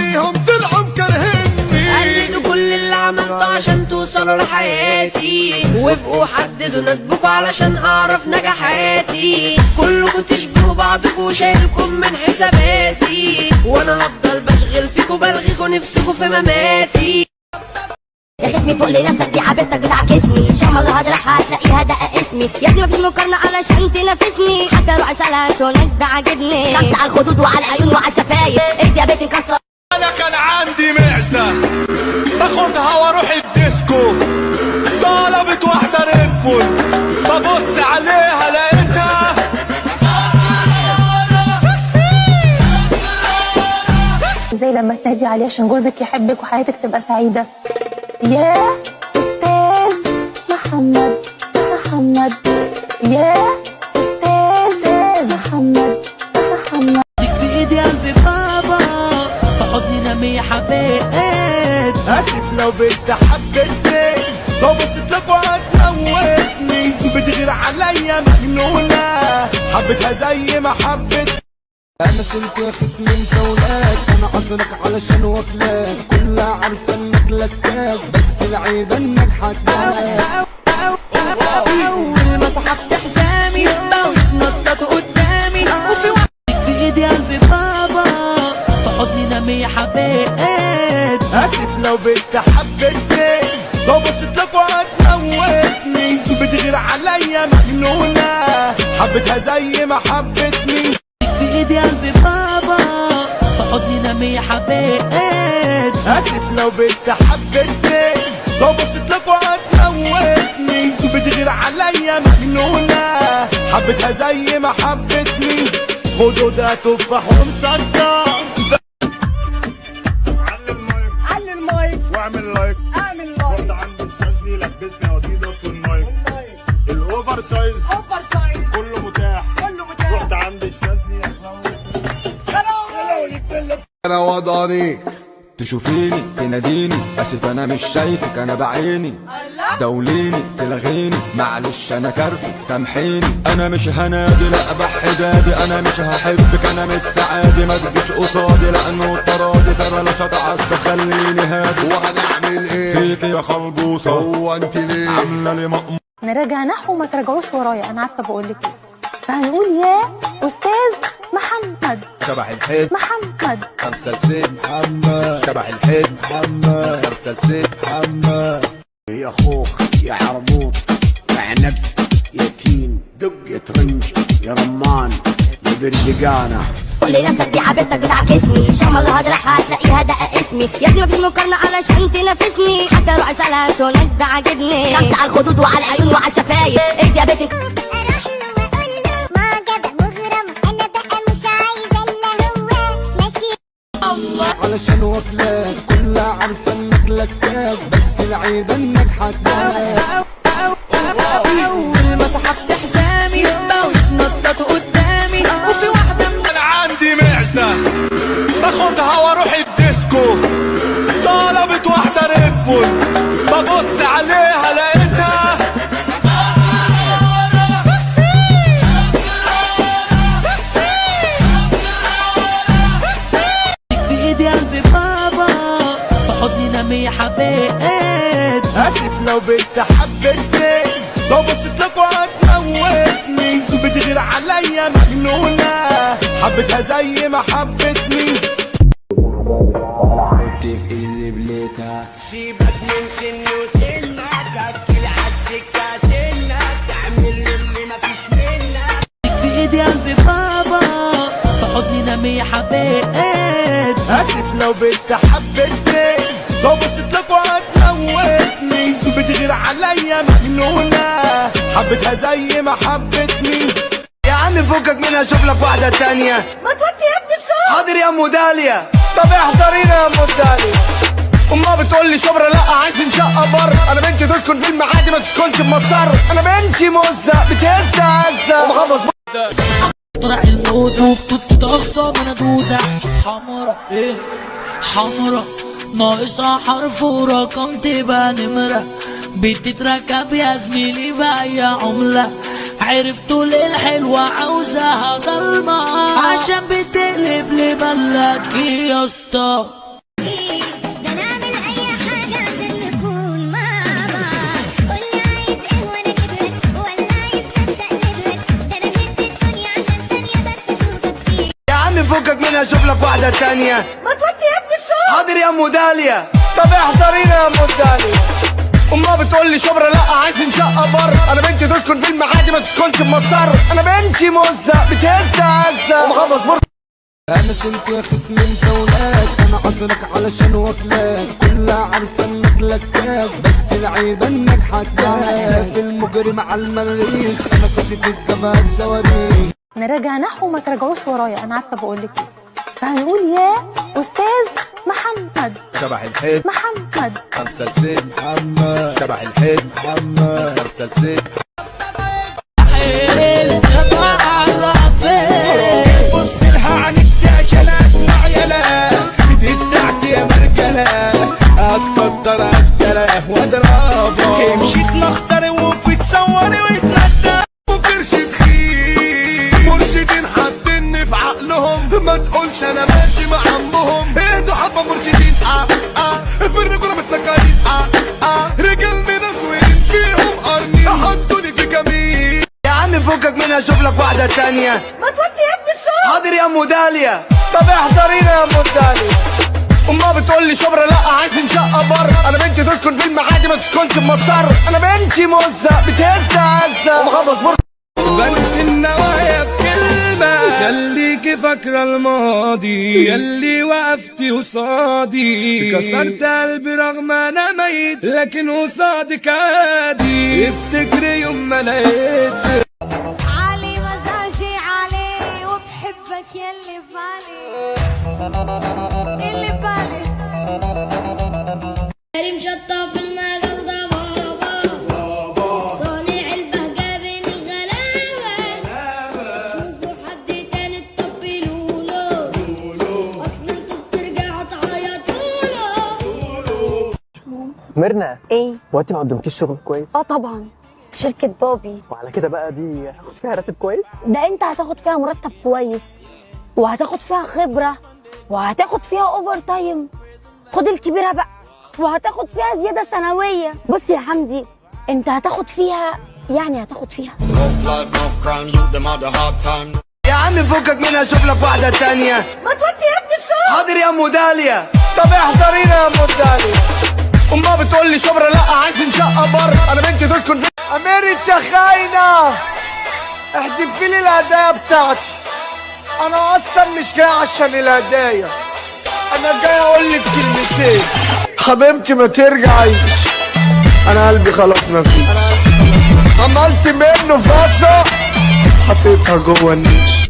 عليهم طلعوا مكرهني. قلدوا كل اللي عملته عشان توصلوا لحياتي، وابقوا حددوا ندبكوا علشان اعرف نجاحاتي. كلكوا تشبهوا بعضكوا وشايلكم من حساباتي، وانا هفضل بشغل فيكوا بلغيكوا نفسكوا في مماتي. يا خصمي فوق لنفسك دي حبيبتك بتعكسني، ان شاء الله هجرحها هتلاقيها دقة اسمي. يا ابني مفيش مقارنة علشان تنافسني، حتى روح اسألها تونك ده عاجبني. خمسة على الخدود وعلى العيون وعلى الشفايف، اهدي يا بيت نكسر. انا كان عندي معزة باخدها واروح الديسكو، طلبت واحدة ريبول ببص عليها لقيتها زي لما تنادي عليه عشان جوزك يحبك وحياتك تبقى سعيدة. يا أستاذ محمد محمد، يا أستاذ محمد محمد. في ايدي قلبي بابا، في حضني نامي يا حبيبات. اسف لو بنت حبتني، لو بصيت لك وهتموتني. بتغير عليا مجنونة، حبيتها زي ما حبت. انا سلك يا خصمي مسولاك، انا اصلك علشان واكلاك. كلها عارفه انك لكاك، بس العيبه انك حكاك. اول ما سحبت حزامي بقوا يتنططوا قدامي، وفي واحد في ايدي قلبي بابا، في حضني نامي يا حبيبات. اسف لو بنت حبتني، لو بصيت لك وهتموتني. بتغير عليا مجنونة، حبيتها زي ما حبتني. في ايدي قلبي بابا، في حضني نامي يا حبيبات. اسف لو بنت حبتني، لو بصيت لك وهتموتني. بتغير عليا مجنونة، حبيتها زي ما حبتني. خدودها تفاح ومسكر. علي المايك واعمل لايك، اعمل لايك. رحت عند الشاذلي لبسني اديداس والنايك. الاوفر سايز اوفر سايز كله متاح. كله متاح. رحت عند الشاذلي انا وضعني تشوفيني تناديني، اسف انا مش شايفك انا بعيني. زوليني تلغيني معلش انا كارفك سامحيني. انا مش هنادي لا بحدادي، انا مش هحبك انا مش سعادي. ما تجيش قصادي لانه تراضي، ترى لا تتعصب خليني هادي. وهنعمل ايه فيك يا خلبوصه؟ هو انت ليه عامله لي مقموصه؟ نراجع نحو ما تراجعوش ورايا، انا عارفة بقول لك ايه. فهنقول يا أستاذ محمد شبح الحيط محمد، خمسة لسيد محمد. شبح الحيط محمد، خمسة لسيد محمد. يا خوخ يا عربوط يا عنب يا تين دق يا ترنج يا رمان يا بردقانة. فوق لنفسك دي حبيبتك بتعكسني، ان شاء الله هجرحها هتلاقيها دقة اسمي. يا ابني مفيش مقارنة علشان تنافسني، حتى روح اسألها تونك ده عاجبني. خمسة على الخدود وعلى العيون وعلى الشفايف، اهدي يا بيت. علشان واكلاك كلها عارفه انك لكاك، بس العيبه انك حكاك. اول ما سحبت حزامي بقوا يتنططوا قدامي، وفي واحدة انا عندي معزة باخدها واروح الديسكو، طلبت واحدة ريبول ببص عليها لقيتها في ايدي قلبي بابا، في حضني نامي يا حبيبات. اسف لو بنت حبتني، لو بصيت لك وهتموتني. بتغير عليا مجنونة، حبيتها زي ما حبتني. سيبك من سني وسنك، اكل عالسكة سنك، تعمل اللي مفيش منك. في ايدي قلبي بابا، في حضني نامي يا حبيبات. اسف لو بنت حبتني، لو بصيت لك وهتموتني. بتغير عليا مجنونة، حبيتها زي ما حبتني. يا عم فكك منها، شوف لك واحدة تانية. ما تودي يا ابني الصوت. حاضر يا ام داليا. طب احضرينا يا ام داليا. امها بتقول لي شبرا لا عايزين شقه بره. انا بنتي تسكن في المعادي ما تسكنش في مصر. انا بنتي مزه بتهز هزه ومخبص. طلع الموت وبتوت اخصى من دودة حمرا، ايه حمرا ناقصها حرف ورقم تبقى نمرة. بتتركب يا زميلي بأي عملة. عرفتوا ليه الحلوة عاوزاها ضلمة؟ عشان بتقلب لي بلاكي يا اسطى. فكك منها شوف لك واحدة تانية. ما توطي يا ابني الصوت. حاضر يا ام داليا. طب احضرينا يا ام داليا. امها بتقول لي شبرا لا عايزين شقه بره. انا بنتي تسكن في المعادي ما تسكنش بمصر. انا بنتي مزه بتهز هزه ومخبص بر. انا سنت يا خصم مسولات، انا عذرك علشان واكلاك، كلها عارفه انك لكاك، بس العيبه انك حكاك. سيف المجرم على المريخ، انا قصه الجبهه بصواريخ. نراجع نحو وما تراجعوش ورايا، انا عارفه بقول لك ايه. فهنقول يا استاذ محمد. شبح الحيط محمد. خمسة لسيد محمد. شبح الحيط محمد. خمسة لسيد. بص لها عن الداجلة اسمع يلا بدي بتاعتي يا مرجلة هتكتر 1000 واضربها. مشيت مختار وفي تصوري ويتندى وكرش تخيل مرشدين حاطيني في عقلهم ما تقولش انا ماشي مع عمهم. اهدوا حبة مرشدين في الرجولة متنكرين رجال منسوين فيهم قرنين حطوني في كمين. يا عم فكك منها شوف لك واحدة تانية. ما توطي يا ابني الصوت. حاضر يا ام داليا. طب احضرينا يا ام داليا. امها بتقول لي شبرا لا عايزين شقه بره. انا بنتي تسكن في المعادي ما تسكنش بمصر. انا بنتي مزه بتهز هزه ومخبص بر. بنت النوايا في كلمة خليكي فاكرة الماضي ياللي وقفتي قصادي. كسرت قلبي رغم انا ميت لكن قصادك عادي. افتكري يوم ما لقيت علي مزاجي عليه وبحبك يلي ببالي اللي ببالي. كريم شطة في المجال ده بابا صانع البهجة بين الغلاوة. شوفوا حد تاني تطبلوا له اصل انتوا بترجعوا تعيطوا له. ميرنا، ايه؟ هو انت ما قدمتيش شغل كويس؟ طبعا شركة بابي. وعلى كده بقى دي هاخد فيها راتب كويس؟ ده انت هتاخد فيها مرتب كويس وهتاخد فيها خبرة وهتاخد فيها اوفر تايم. خد الكبيرة بقى وهتاخد فيها زيادة سنوية. بص يا حمدي انت هتاخد فيها يعني هتاخد فيها. يا عم فكك منها شوف لك واحدة تانية. ما توطي يا ابني الصوت. حاضر يا ام داليا. طب احضرينا يا ام داليا. امها بتقول لي شبرا لا عايزين شقه بره. انا بنتي تسكن في اميرة شخاينة. احذفي لي الهدايا بتاعتي. انا اصلا مش جاي عشان الهدايا، انا جاي اقول لك كلمتين. حبيبتي ما ترجعيش، انا قلبي خلاص ما فيه. عملت منه فاصة حطيتها جوه النيش.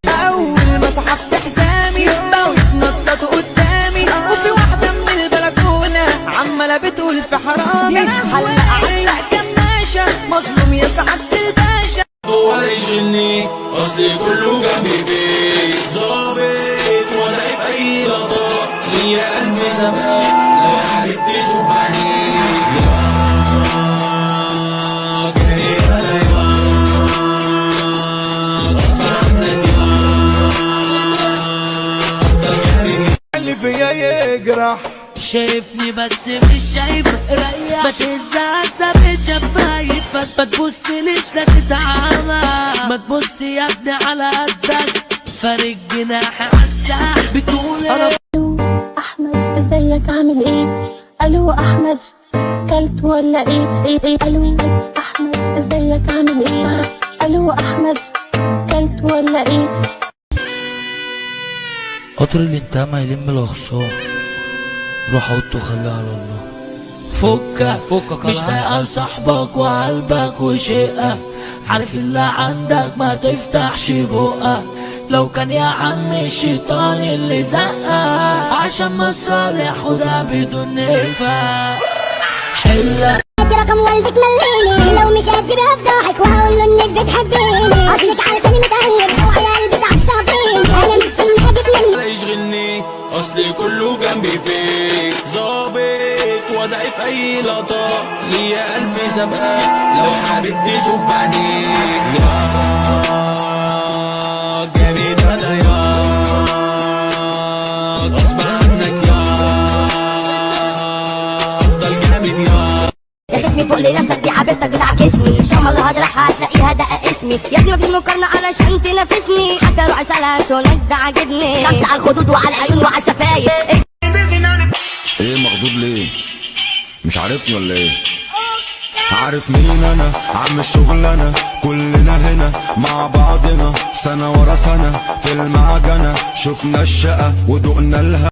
اول ما سحبت حزامي بقوا يتنططوا قدامي وفي واحده من البلكونه عماله بتقول في حرامي. علق كماشه مظلوم يا سعاده الباشا. ولا يشغلني اصلي كله جنبي بيت ظابط ولا في اي لقطه ليا قلبي سابقه لو حبيبتي شوف عينيك اللي فيا يجرح. شايفني بس مش شايفك ريح. ما تهزها بتشفايفك ما تبصليش لا تتعامى. ما تبص يا ابني على قدك فارق جناحي عالساح. بتقول انا احمد ازيك عامل ايه؟ الو احمد كلت ولا ايه؟ الو احمد ازيك عامل ايه؟ الو احمد كلت ولا ايه؟ قطر الانتهاء ما يلم الاخصام. روح عدت وخليها على الله. فكك مش طايقة صاحبك وقلبك وشقك. عارف اللي عندك ما تفتحش بقك. لو كان يا عم الشيطان اللي زقك عشان مصالح خدها بدون نفاق. حلة ادي رقم والدك مليني لو مش قد بفضحك وهقول له انك بتحبيني. اصلك عارفاني متأهل وعلى قلبي تعصبيني. انا مش سمحتك مني ولا يشغلني اصلي كله جنبي فيك ظابط وضعي في اي لقطه ليا الف سابقه لو حبيبتي شوف بعدين يا جامد انا يا غصب عنك يا افضل جامد يا. شايفني فوق لنفسك دي حبيبتك بتعكسني. ان شاء الله هجرحها هتلاقيها دقة اسمي. اسمي يا ابني مفيش مقارنة علشان تنافسني حتى روح اسألها هناك ده عاجبني 5 على الخدود وعلى العيون وعلى الشفايف. ايه مخضوض ليه؟ مش عارفني ولا ايه؟ عارف مين انا؟ عم الشغل انا، كلنا هنا مع بعضنا سنة ورا سنة في المعجنة، شفنا الشقة ودقنا الهوا.